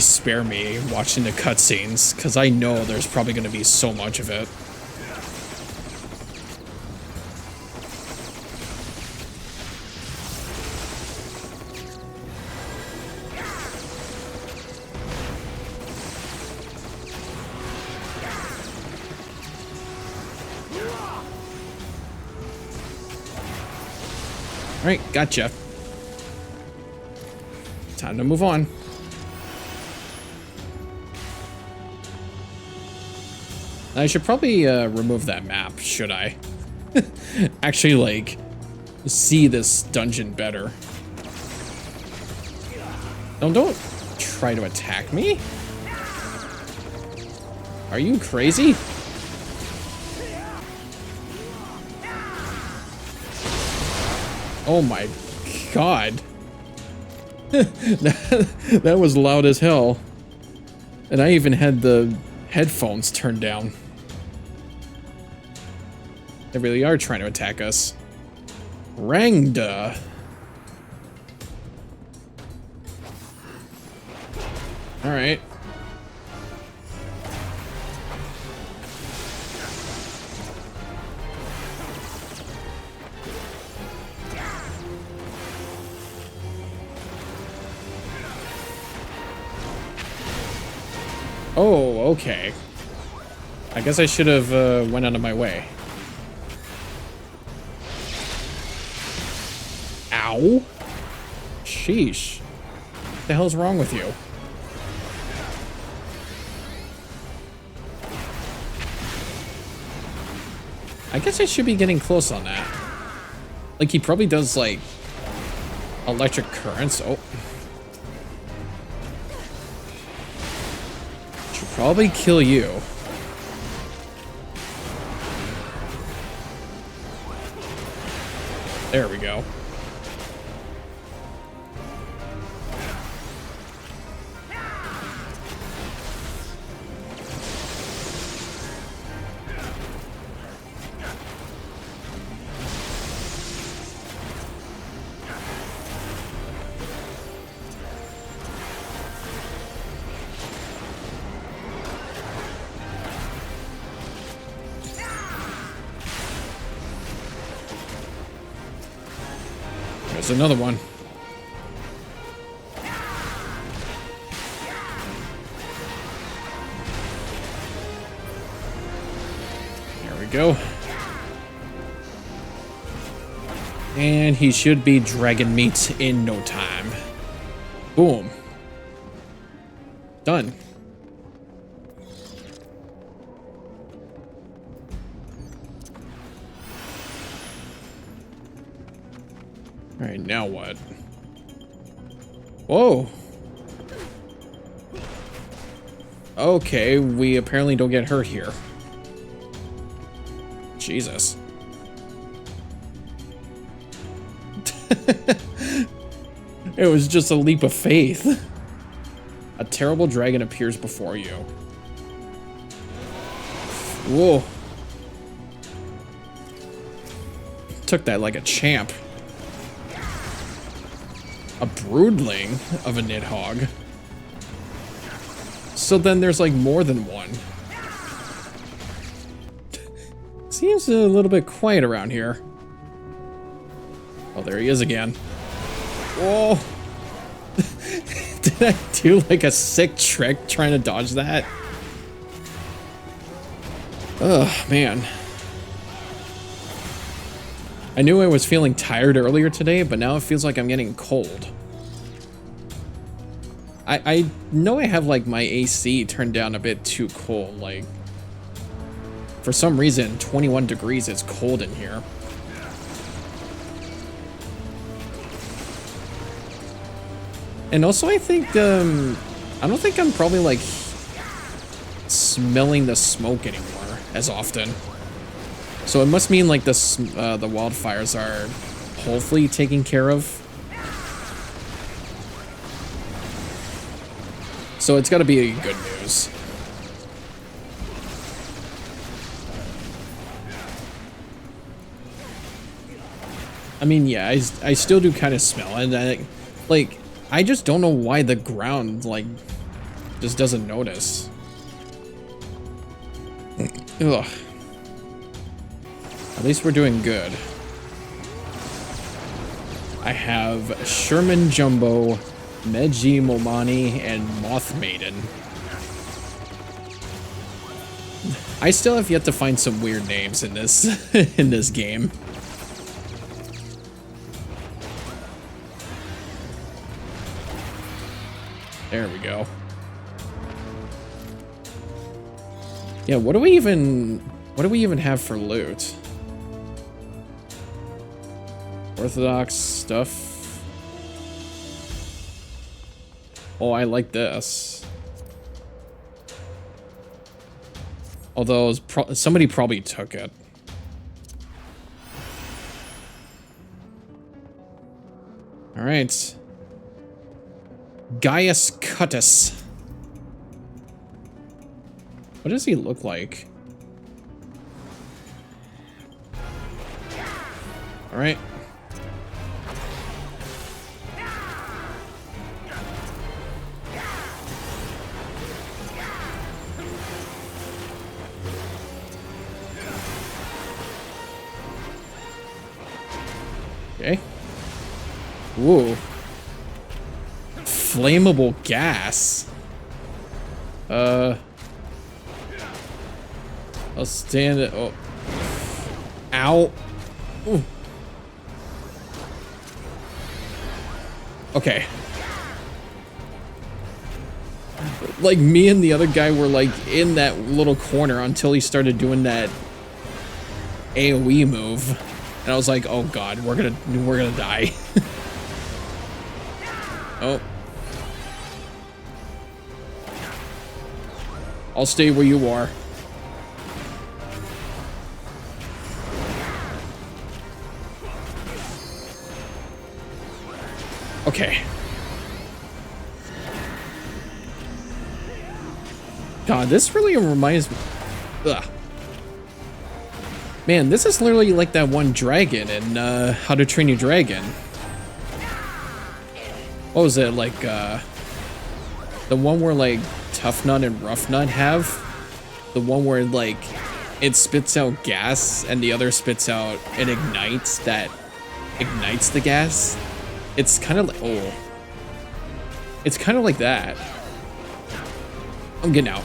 spare me watching the cutscenes, because I know there's probably going to be so much of it. All right, gotcha. Time to move on. I should probably remove that map, should I? Actually, like, see this dungeon better. No, don't try to attack me. Are you crazy? Oh my god. That was loud as hell. And I even had the headphones turned down. They really are trying to attack us. Rangda. All right. Oh, okay. I guess I should have went out of my way. Ow. Sheesh. What the hell's wrong with you? I guess I should be getting close on that. Like, he probably does, like, electric currents. Oh. Should probably kill you. There we go. There's another one. There we go. And he should be dragon meat in no time. Boom. Done. All right, now what? Whoa. Okay, we apparently don't get hurt here. Jesus. It was just a leap of faith. A terrible dragon appears before you. Whoa. Took that like a champ. A broodling of a Nidhogg. So then there's like more than one. Seems a little bit quiet around here. Oh, there he is again. Whoa. Did I do like a sick trick trying to dodge that? Oh, man. I knew I was feeling tired earlier today, but now it feels like I'm getting cold. I know I have like my AC turned down a bit too cold. Like, for some reason, 21 degrees is cold in here. And also, I think, I don't think I'm probably like smelling the smoke anymore as often. So it must mean like the wildfires are hopefully taken care of. So it's got to be good news. I mean, yeah, I still do kind of smell it. And I just don't know why the ground, like, just doesn't notice. Ugh. At least we're doing good. I have Sherman Jumbo, Meji Momani, and Moth Maiden. I still have yet to find some weird names in this in this game. There we go. Yeah, what do we even have for loot? Orthodox stuff. Oh, I like this. Although somebody probably took it. All right. Gaius Cuttus. What does he look like? All right. Okay. Whoa. Flammable gas. I'll stand it. Oh. Ow. Ooh. Okay. Like, me and the other guy were like in that little corner until he started doing that AoE move. And I was like, oh god, we're gonna die. Oh. I'll stay where you are. Okay. God, this really reminds me. Ugh. Man, this is literally like that one dragon in How to Train Your Dragon. What was it, like, the one where, like, Tough Nut and Rough Nut have? The one where, like, it spits out gas and the other spits out, it ignites that ignites the gas? It's kind of like, oh. It's kind of like that. I'm getting out.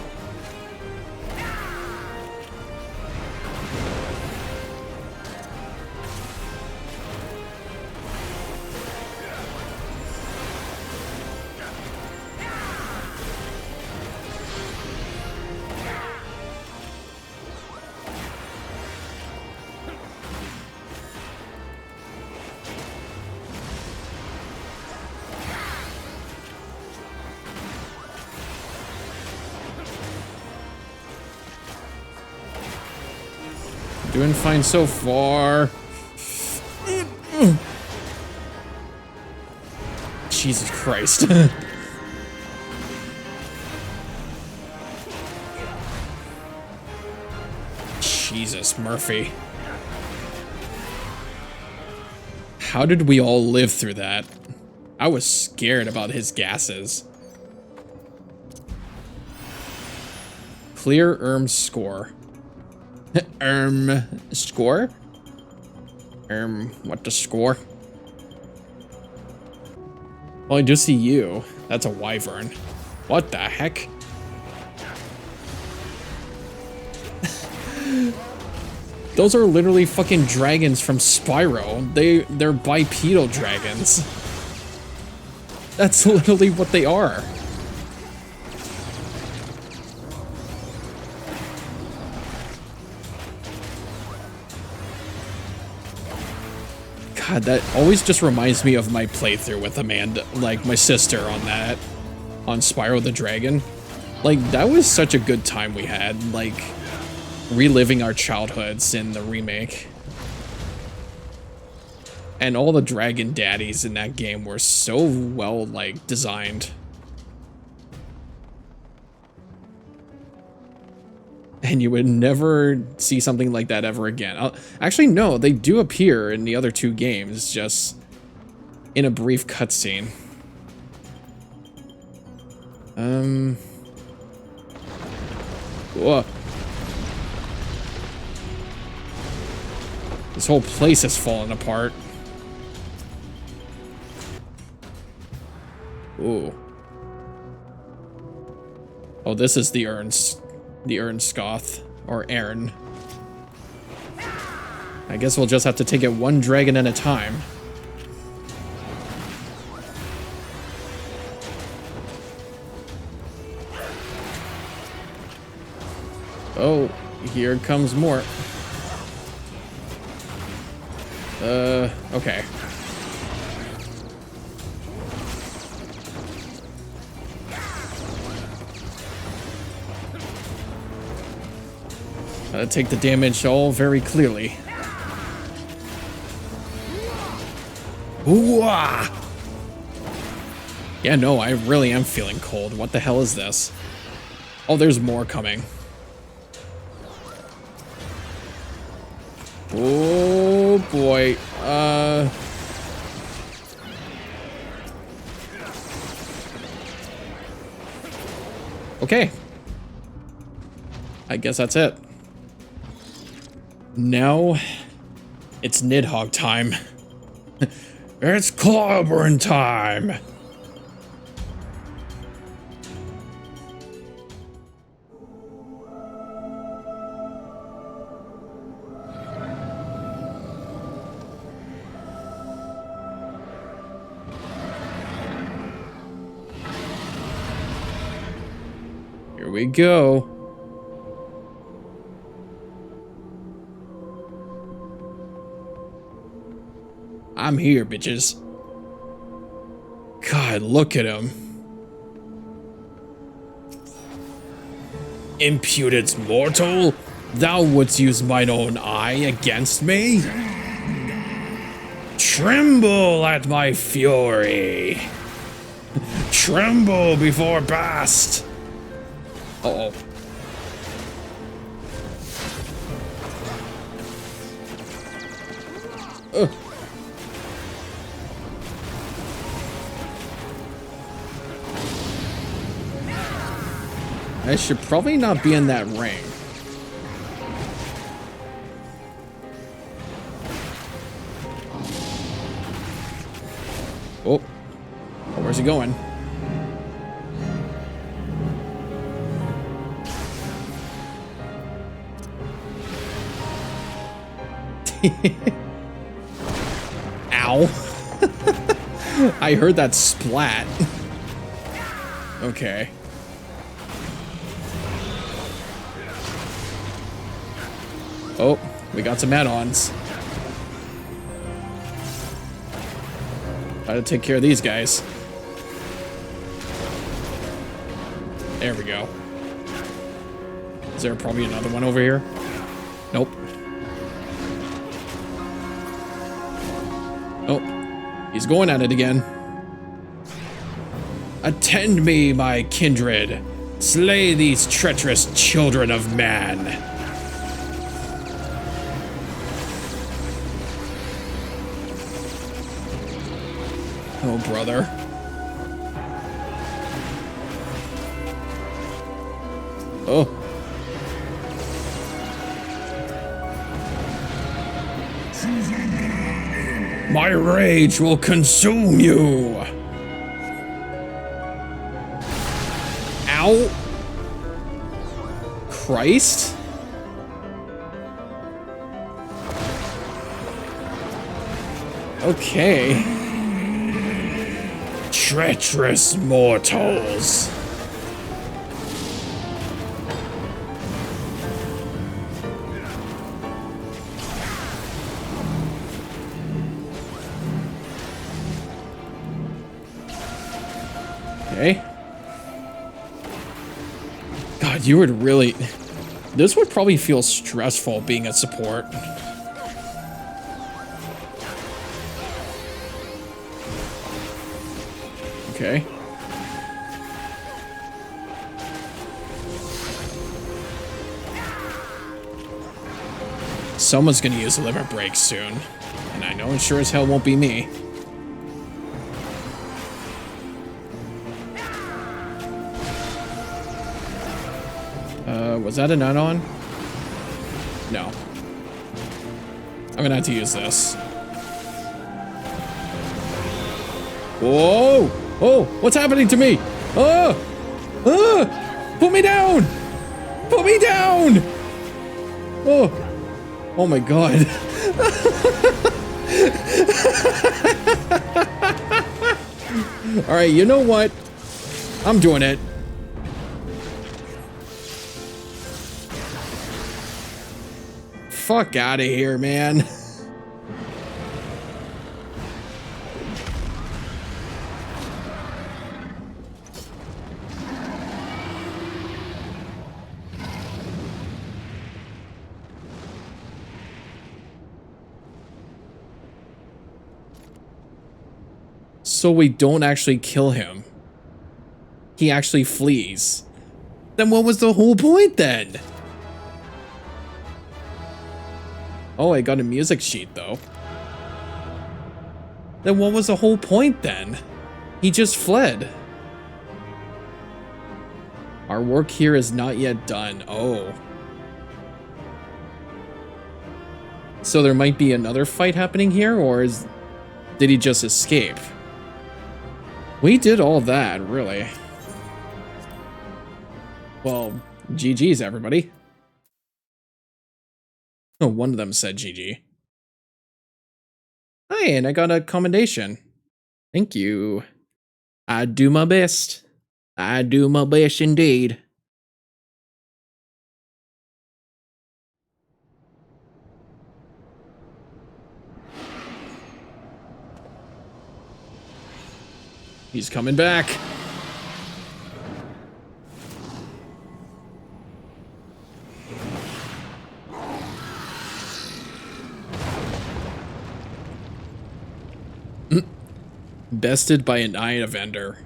Doing fine so far. Jesus Christ. Jesus, Murphy. How did we all live through that? I was scared about his gases. Clear score. Score? What the score? Well, I do see you. That's a wyvern. What the heck? Those are literally fucking dragons from Spyro. They're bipedal dragons. That's literally what they are. God, that always just reminds me of my playthrough with Amanda, like my sister on that, on Spyro the Dragon. Like, that was such a good time we had, like, reliving our childhoods in the remake. And all the dragon daddies in that game were so well, like, designed. And you would never see something like that ever again. Actually, no, they do appear in the other two games, just in a brief cutscene. Whoa. This whole place has fallen apart. Ooh. Oh, this is the Ernskoth, or Ern. I guess we'll just have to take it one dragon at a time. Oh, here comes more. Okay. Gotta take the damage all very clearly. Ooh-ah! Yeah, no, I really am feeling cold. What the hell is this? Oh, there's more coming. Oh boy. Okay. I guess that's it. Now, it's Nidhogg time. It's clobbering time! Here we go. I'm here, bitches. God, look at him. Impudent mortal, thou wouldst use mine own eye against me? Tremble at my fury. Tremble before Bast. Uh-oh. I should probably not be in that ring. Oh. Where's he going? Ow. I heard that splat. Okay. Oh, we got some add-ons. Gotta take care of these guys. There we go. Is there probably another one over here? Nope. Oh, he's going at it again. Attend me, my kindred. Slay these treacherous children of man. Oh, brother. Oh. My rage will consume you. Ow. Christ. Okay. Treacherous mortals. Okay. God, you would really... This would probably feel stressful being a support. Okay. Someone's gonna use a limit break soon. And I know it sure as hell won't be me. Was that an add-on? No. I'm gonna have to use this. Whoa! Oh, what's happening to me? Oh! Ah! Put me down! Put me down! Oh! Oh my god. Alright, you know what? I'm doing it. Fuck out of here, man. So we don't actually kill him. He actually flees. Then what was the whole point then? Oh, I got a music sheet though. Then what was the whole point then? He just fled. Our work here is not yet done. Oh. So there might be another fight happening here, or did he just escape? We did all that, really. Well, GG's everybody. Oh, one of them said GG. Hi, and I got a commendation. Thank you. I do my best. I do my best indeed. He's coming back. Bested by an Aya vendor.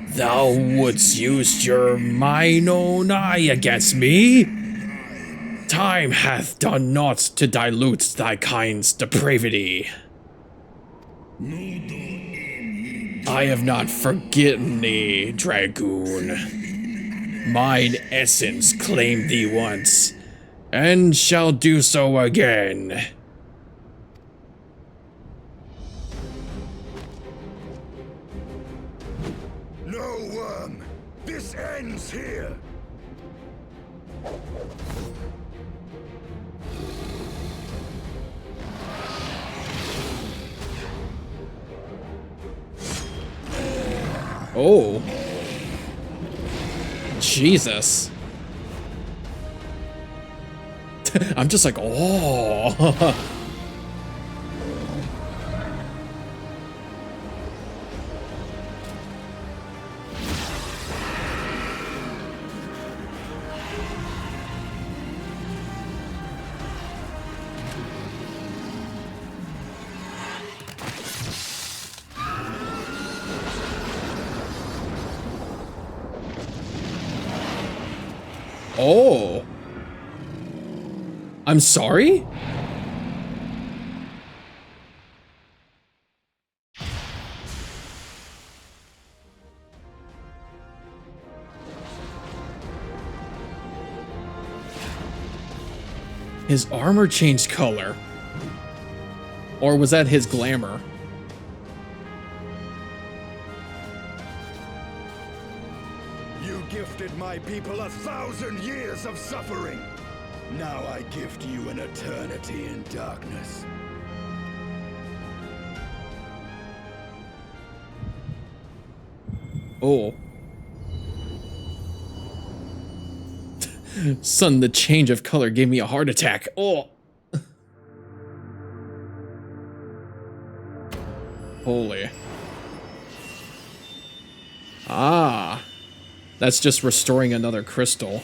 Thou wouldst use your mine own eye against me? Time hath done naught to dilute thy kind's depravity. I have not forgotten thee, Dragoon. Mine essence claimed thee once, and shall do so again. No, worm! This ends here! Oh. Jesus. I'm just like, oh. Oh. I'm sorry? His armor changed color. Or was that his glamour? gifted my people 1,000 years of suffering. Now I gift you an eternity in darkness. Oh. Son, the change of color gave me a heart attack. Oh. Holy. Ah. That's just restoring another crystal.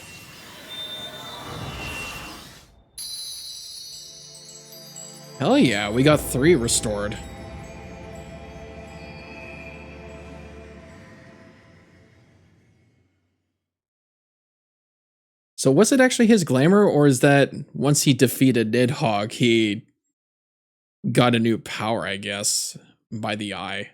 Hell yeah, we got 3 restored. So was it actually his glamour, or is that once he defeated Nidhogg, he got a new power, I guess, by the eye?